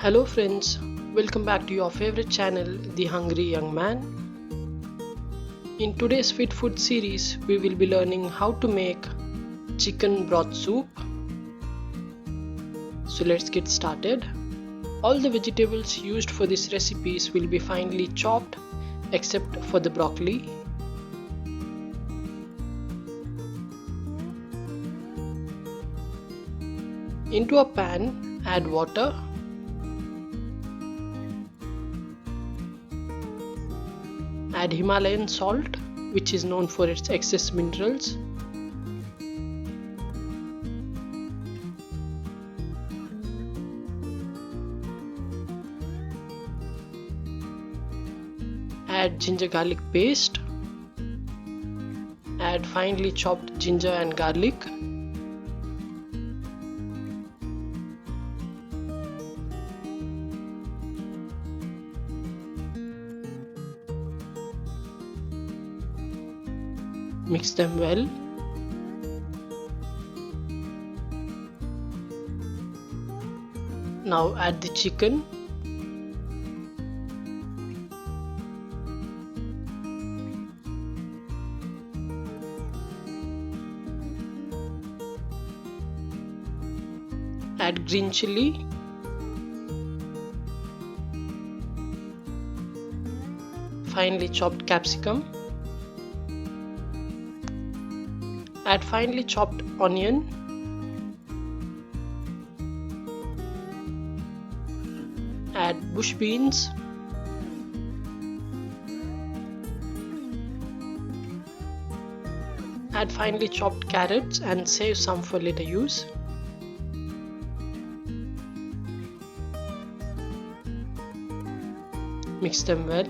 Hello friends, welcome back to your favorite channel, The Hungry Young Man. In today's Fit Food series, we will be learning how to make chicken broth soup. So let's get started. All the vegetables used for this recipes will be finely chopped except for the broccoli. Into a pan, add water. Add Himalayan salt, which is known for its excess minerals. Add ginger garlic paste. Add finely chopped ginger and garlic. Mix them well. Now add the chicken. Add green chili. Finely chopped capsicum. Add finely chopped onion. Add bush beans. Add finely chopped carrots and save some for later use. Mix them well.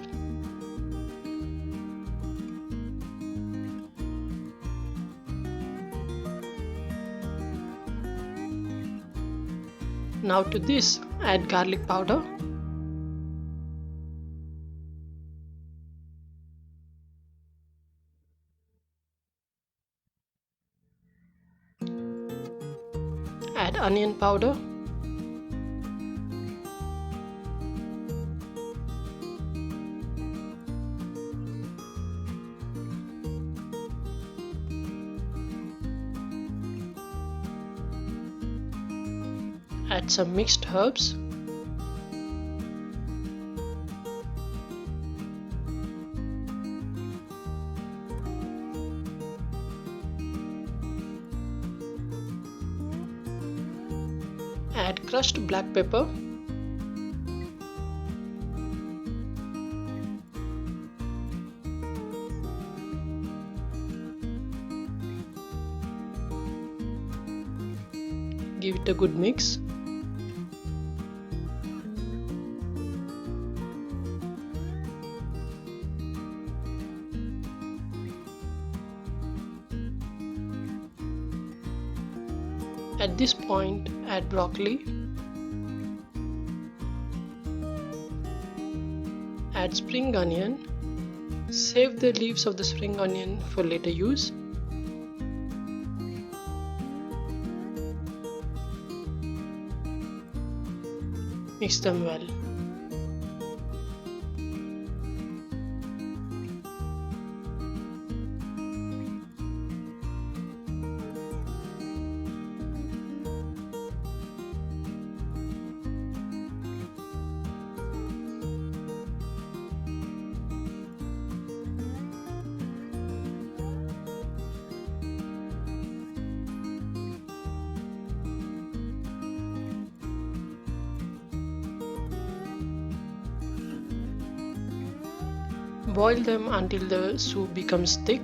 Now to this, add garlic powder. Add onion powder. Add some mixed herbs. Add crushed black pepper. Give it a good mix. At this point, add broccoli. Add spring onion. Save the leaves of the spring onion for later use. Mix them well. Boil them until the soup becomes thick.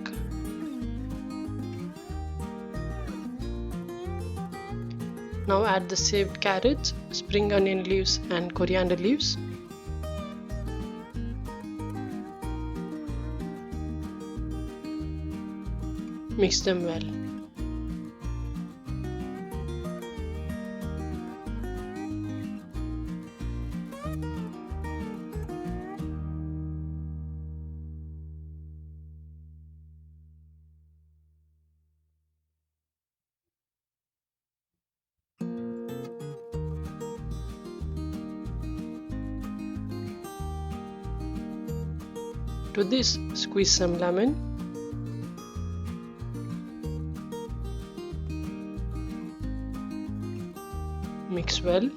Now add the saved carrots, spring onion leaves and coriander leaves. Mix them well. Into this, squeeze some lemon. Mix well.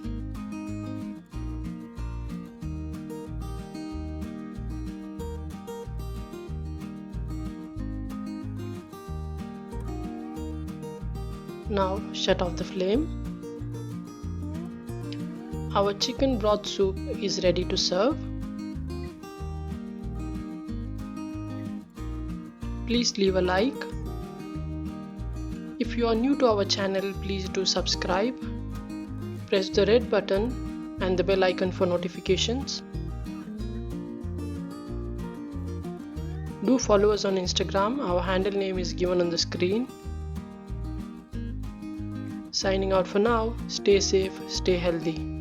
Now shut off the flame. Our chicken broth soup is ready to serve. Please leave a like. If you are new to our channel, please do subscribe. Press the red button and the bell icon for notifications. Do follow us on Instagram. Our handle name is given on the screen. Signing out for now. Stay safe, stay healthy.